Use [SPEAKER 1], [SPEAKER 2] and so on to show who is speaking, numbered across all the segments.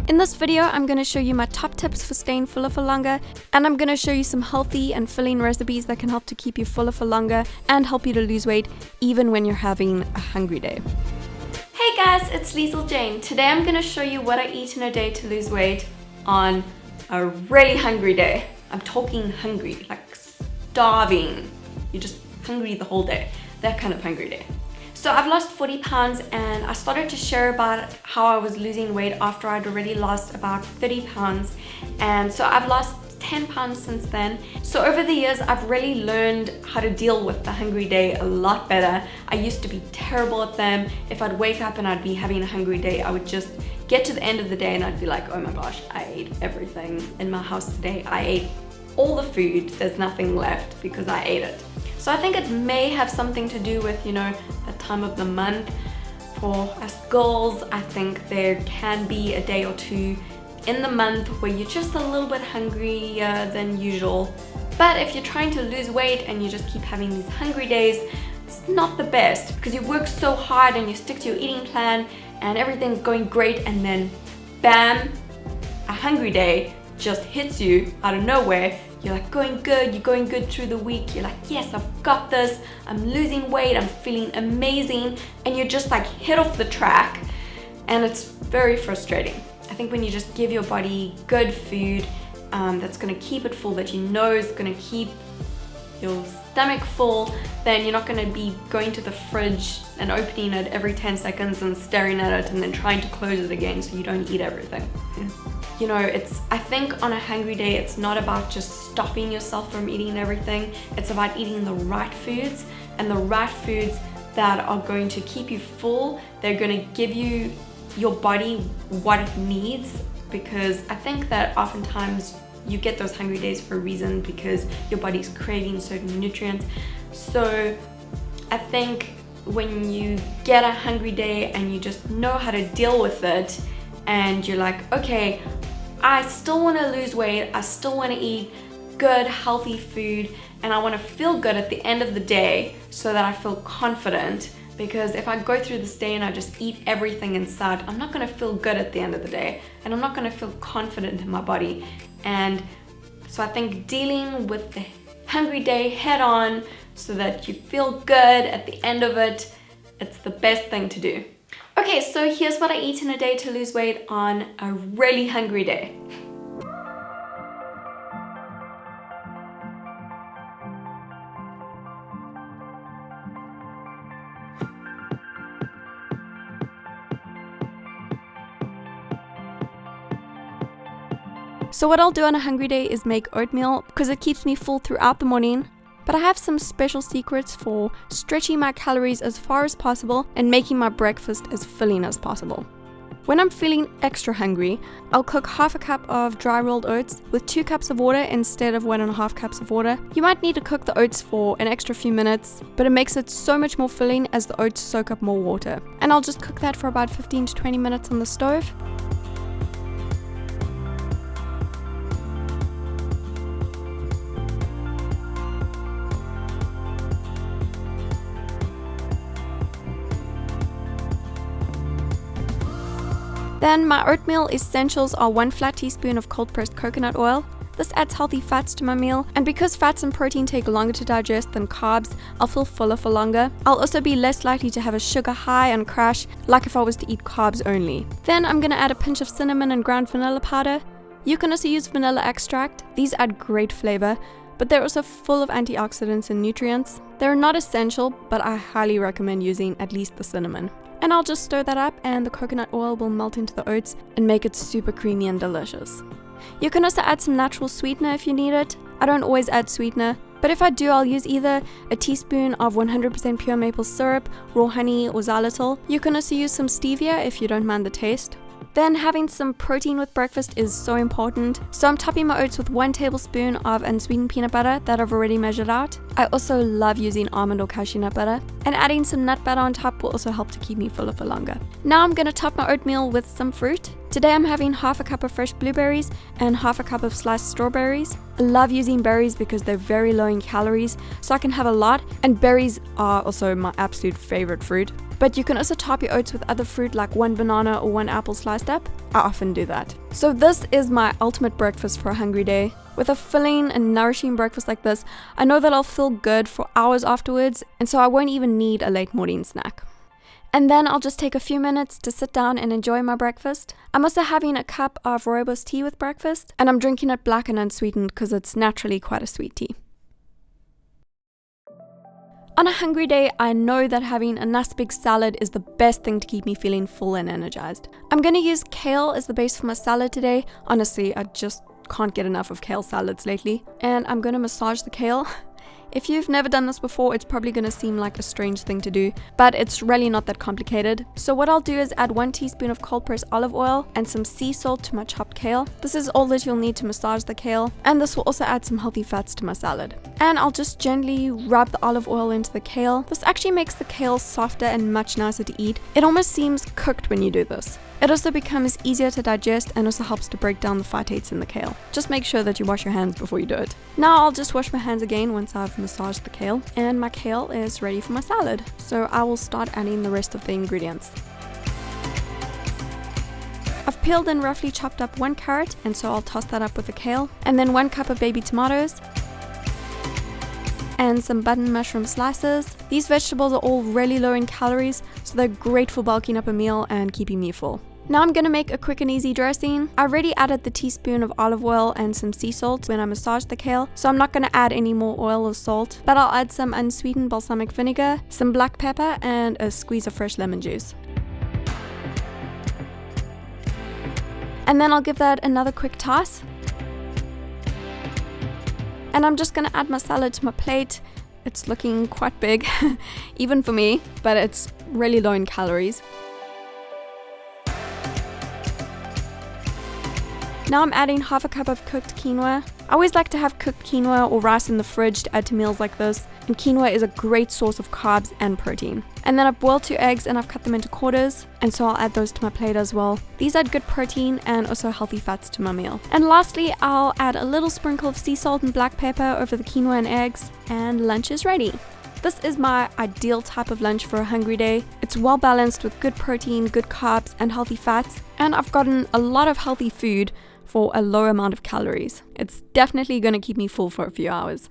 [SPEAKER 1] In this video, I'm going to show you my top tips for staying fuller for longer, and I'm going to show you some healthy and filling recipes that can help to keep you fuller for longer and help you to lose weight even when you're having a hungry day. Hey guys, it's Liezl Jayne. Today I'm going to show you what I eat in a day to lose weight on a really hungry day. I'm talking hungry, like starving. You're just hungry the whole day. That kind of hungry day. So I've lost 40 pounds and I started to share about how I was losing weight after I'd already lost about 30 pounds. And so I've lost 10 pounds since then. So over the years, I've really learned how to deal with the hungry day a lot better. I used to be terrible at them. If I'd wake up and I'd be having a hungry day, I would just get to the end of the day and I'd be like, oh my gosh, I ate everything in my house today. I ate all the food. There's nothing left because I ate it. So I think it may have something to do with, the time of the month. For us girls, I think there can be a day or two in the month where you're just a little bit hungrier than usual. But if you're trying to lose weight and you just keep having these hungry days, it's not the best because you work so hard and you stick to your eating plan and everything's going great, and then bam, a hungry day just hits you out of nowhere. You're like going good, you're going good through the week. You're like, yes, I've got this. I'm losing weight, I'm feeling amazing. And you're just like hit off the track. And it's very frustrating. I think when you just give your body good food that's gonna keep it full, that you know is gonna keep your stomach full, then you're not gonna be going to the fridge and opening it every 10 seconds and staring at it and then trying to close it again so you don't eat everything. I think on a hungry day, it's not about just stopping yourself from eating everything. It's about eating the right foods, and the right foods that are going to keep you full. They're going to give you your body what it needs, because I think that oftentimes you get those hungry days for a reason because your body's craving certain nutrients. So I think when you get a hungry day and you just know how to deal with it, and you're like, okay, I still want to lose weight, I still want to eat good, healthy food, and I want to feel good at the end of the day so that I feel confident. Because if I go through this day and I just eat everything in sight, I'm not going to feel good at the end of the day, and I'm not going to feel confident in my body. And so I think dealing with the hungry day head on so that you feel good at the end of it, it's the best thing to do. Okay, so here's what I eat in a day to lose weight on a really hungry day. So what I'll do on a hungry day is make oatmeal because it keeps me full throughout the morning. But I have some special secrets for stretching my calories as far as possible and making my breakfast as filling as possible. When I'm feeling extra hungry, I'll cook half a cup of dry rolled oats with 2 cups of water instead of 1.5 cups of water. You might need to cook the oats for an extra few minutes, but it makes it so much more filling as the oats soak up more water. And I'll just cook that for about 15 to 20 minutes on the stove. Then my oatmeal essentials are 1 flat teaspoon of cold pressed coconut oil. This adds healthy fats to my meal, and because fats and protein take longer to digest than carbs, I'll feel fuller for longer. I'll also be less likely to have a sugar high and crash like if I was to eat carbs only. Then I'm gonna add a pinch of cinnamon and ground vanilla powder. You can also use vanilla extract. These add great flavor, but they're also full of antioxidants and nutrients. They're not essential, but I highly recommend using at least the cinnamon. And I'll just stir that up and the coconut oil will melt into the oats and make it super creamy and delicious. You can also add some natural sweetener if you need it. I don't always add sweetener, but if I do, I'll use either a teaspoon of 100% pure maple syrup, raw honey, or xylitol. You can also use some stevia if you don't mind the taste. Then having some protein with breakfast is so important. So I'm topping my oats with 1 tablespoon of unsweetened peanut butter that I've already measured out. I also love using almond or cashew nut butter. And adding some nut butter on top will also help to keep me fuller for longer. Now I'm going to top my oatmeal with some fruit. Today I'm having half a cup of fresh blueberries and half a cup of sliced strawberries. I love using berries because they're very low in calories, so I can have a lot, and berries are also my absolute favorite fruit. But you can also top your oats with other fruit like 1 banana or 1 apple sliced up. I often do that. So this is my ultimate breakfast for a hungry day. With a filling and nourishing breakfast like this, I know that I'll feel good for hours afterwards, and so I won't even need a late morning snack. And then I'll just take a few minutes to sit down and enjoy my breakfast. I'm also having a cup of rooibos tea with breakfast, and I'm drinking it black and unsweetened because it's naturally quite a sweet tea. On a hungry day, I know that having a nice big salad is the best thing to keep me feeling full and energized. I'm going to use kale as the base for my salad today. Honestly, I just can't get enough of kale salads lately. And I'm going to massage the kale. If you've never done this before, it's probably going to seem like a strange thing to do, but it's really not that complicated. So what I'll do is add 1 teaspoon of cold pressed olive oil and some sea salt to my chopped kale. This is all that you'll need to massage the kale, and this will also add some healthy fats to my salad. And I'll just gently rub the olive oil into the kale. This actually makes the kale softer and much nicer to eat. It almost seems cooked when you do this. It also becomes easier to digest and also helps to break down the phytates in the kale. Just make sure that you wash your hands before you do it. Now I'll just wash my hands again once I've massaged the kale, and my kale is ready for my salad. So I will start adding the rest of the ingredients. I've peeled and roughly chopped up 1 carrot, and so I'll toss that up with the kale, and then 1 cup of baby tomatoes, and some button mushroom slices. These vegetables are all really low in calories, so they're great for bulking up a meal and keeping me full. Now I'm gonna make a quick and easy dressing. I already added the teaspoon of olive oil and some sea salt when I massaged the kale, so I'm not gonna add any more oil or salt, but I'll add some unsweetened balsamic vinegar, some black pepper, and a squeeze of fresh lemon juice. And then I'll give that another quick toss. And I'm just gonna add my salad to my plate. It's looking quite big, even for me, but it's really low in calories. Now I'm adding half a cup of cooked quinoa. I always like to have cooked quinoa or rice in the fridge to add to meals like this, and quinoa is a great source of carbs and protein. And then I've boiled 2 eggs and I've cut them into quarters, and so I'll add those to my plate as well. These add good protein and also healthy fats to my meal. And lastly, I'll add a little sprinkle of sea salt and black pepper over the quinoa and eggs, and lunch is ready. This is my ideal type of lunch for a hungry day. It's well balanced with good protein, good carbs, and healthy fats, and I've gotten a lot of healthy food for a low amount of calories. It's definitely going to keep me full for a few hours.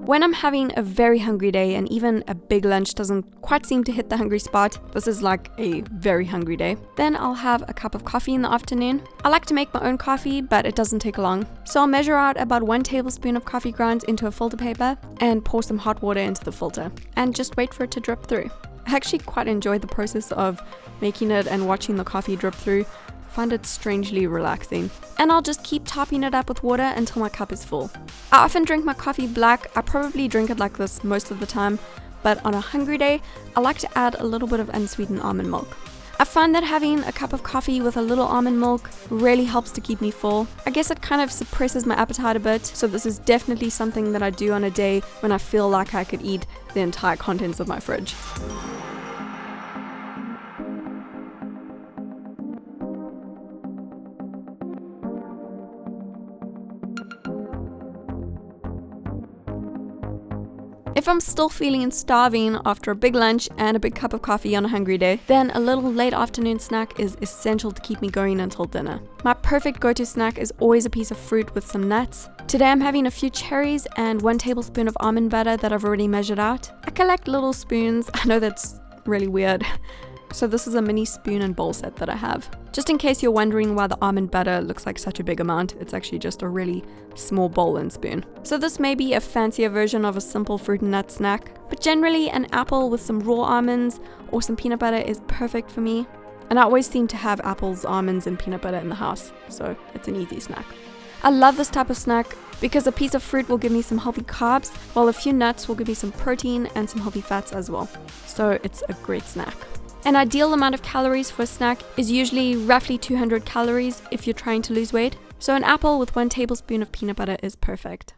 [SPEAKER 1] When I'm having a very hungry day and even a big lunch doesn't quite seem to hit the hungry spot, this is like a very hungry day, then I'll have a cup of coffee in the afternoon. I like to make my own coffee, but it doesn't take long. So I'll measure out about 1 tablespoon of coffee grounds into a filter paper and pour some hot water into the filter and just wait for it to drip through. I actually quite enjoy the process of making it and watching the coffee drip through. I find it strangely relaxing. And I'll just keep topping it up with water until my cup is full. I often drink my coffee black. I probably drink it like this most of the time, but on a hungry day, I like to add a little bit of unsweetened almond milk. I find that having a cup of coffee with a little almond milk really helps to keep me full. I guess it kind of suppresses my appetite a bit, so this is definitely something that I do on a day when I feel like I could eat the entire contents of my fridge. If I'm still feeling starving after a big lunch and a big cup of coffee on a hungry day, then a little late afternoon snack is essential to keep me going until dinner. My perfect go-to snack is always a piece of fruit with some nuts. Today I'm having a few cherries and 1 tablespoon of almond butter that I've already measured out. I collect little spoons. I know that's really weird. So this is a mini spoon and bowl set that I have. Just in case you're wondering why the almond butter looks like such a big amount, it's actually just a really small bowl and spoon. So this may be a fancier version of a simple fruit and nut snack, but generally an apple with some raw almonds or some peanut butter is perfect for me. And I always seem to have apples, almonds, and peanut butter in the house, so it's an easy snack. I love this type of snack because a piece of fruit will give me some healthy carbs, while a few nuts will give me some protein and some healthy fats as well. So it's a great snack. An ideal amount of calories for a snack is usually roughly 200 calories if you're trying to lose weight. So an apple with 1 tablespoon of peanut butter is perfect.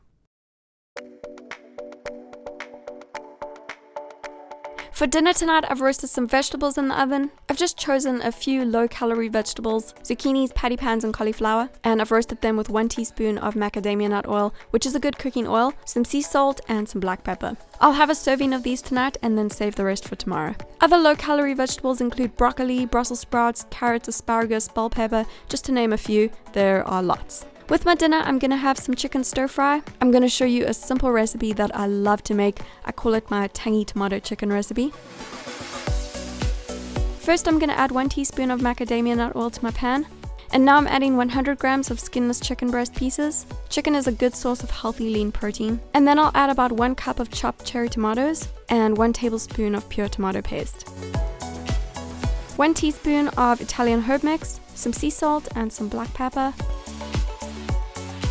[SPEAKER 1] For dinner tonight, I've roasted some vegetables in the oven. I've just chosen a few low-calorie vegetables, zucchinis, patty pans, and cauliflower, and I've roasted them with 1 teaspoon of macadamia nut oil, which is a good cooking oil, some sea salt, and some black pepper. I'll have a serving of these tonight and then save the rest for tomorrow. Other low-calorie vegetables include broccoli, Brussels sprouts, carrots, asparagus, bell pepper, just to name a few. There are lots. With my dinner, I'm gonna have some chicken stir fry. I'm gonna show you a simple recipe that I love to make. I call it my tangy tomato chicken recipe. First, I'm gonna add 1 teaspoon of macadamia nut oil to my pan. And now I'm adding 100 grams of skinless chicken breast pieces. Chicken is a good source of healthy lean protein. And then I'll add about 1 cup of chopped cherry tomatoes and 1 tablespoon of pure tomato paste. 1 teaspoon of Italian herb mix, some sea salt and some black pepper,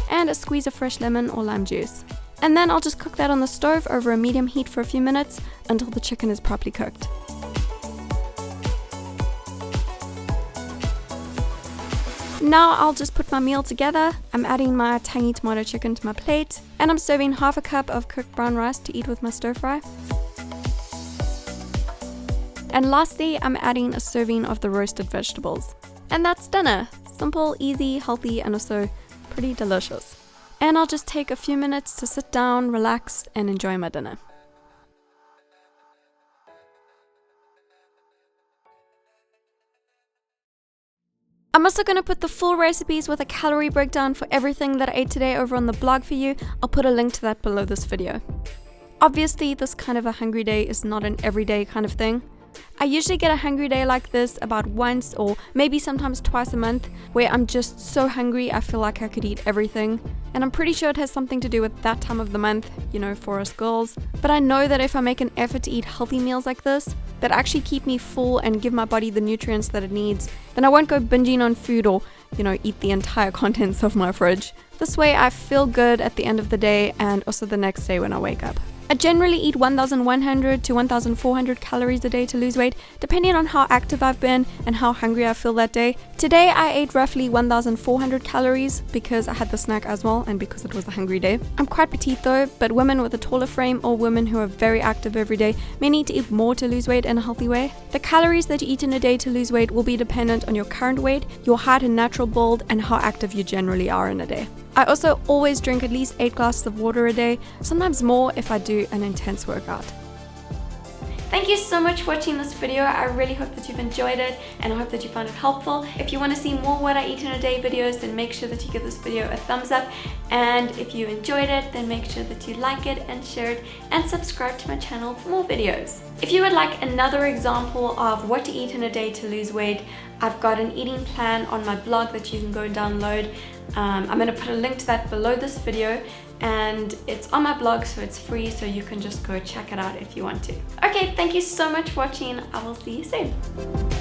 [SPEAKER 1] and a squeeze of fresh lemon or lime juice. And then I'll just cook that on the stove over a medium heat for a few minutes until the chicken is properly cooked. Now I'll just put my meal together. I'm adding my tangy tomato chicken to my plate, and I'm serving half a cup of cooked brown rice to eat with my stir fry. And lastly, I'm adding a serving of the roasted vegetables. And that's dinner. Simple, easy, healthy, and also pretty delicious. And I'll just take a few minutes to sit down, relax, and enjoy my dinner. I'm also going to put the full recipes with a calorie breakdown for everything that I ate today over on the blog for you. I'll put a link to that below this video. Obviously, this kind of a hungry day is not an everyday kind of thing. I usually get a hungry day like this about once or maybe sometimes twice a month, where I'm just so hungry I feel like I could eat everything. And I'm pretty sure it has something to do with that time of the month, you know, for us girls. But I know that if I make an effort to eat healthy meals like this, that actually keep me full and give my body the nutrients that it needs, then I won't go binging on food or, you know, eat the entire contents of my fridge. This way I feel good at the end of the day and also the next day when I wake up. I generally eat 1,100 to 1,400 calories a day to lose weight, depending on how active I've been and how hungry I feel that day. Today I ate roughly 1,400 calories because I had the snack as well and because it was a hungry day. I'm quite petite though, but women with a taller frame or women who are very active every day may need to eat more to lose weight in a healthy way. The calories that you eat in a day to lose weight will be dependent on your current weight, your height and natural build, and how active you generally are in a day. I also always drink at least 8 glasses of water a day, sometimes more if I do an intense workout. Thank you so much for watching this video. I really hope that you've enjoyed it and I hope that you found it helpful. If you want to see more what I eat in a day videos, then make sure that you give this video a thumbs up. And if you enjoyed it, then make sure that you like it and share it and subscribe to my channel for more videos. If you would like another example of what to eat in a day to lose weight, I've got an eating plan on my blog that you can go download. I'm going to put a link to that below this video, and it's on my blog, so it's free, so you can just go check it out if you want to. Okay, thank you so much for watching. I will see you soon.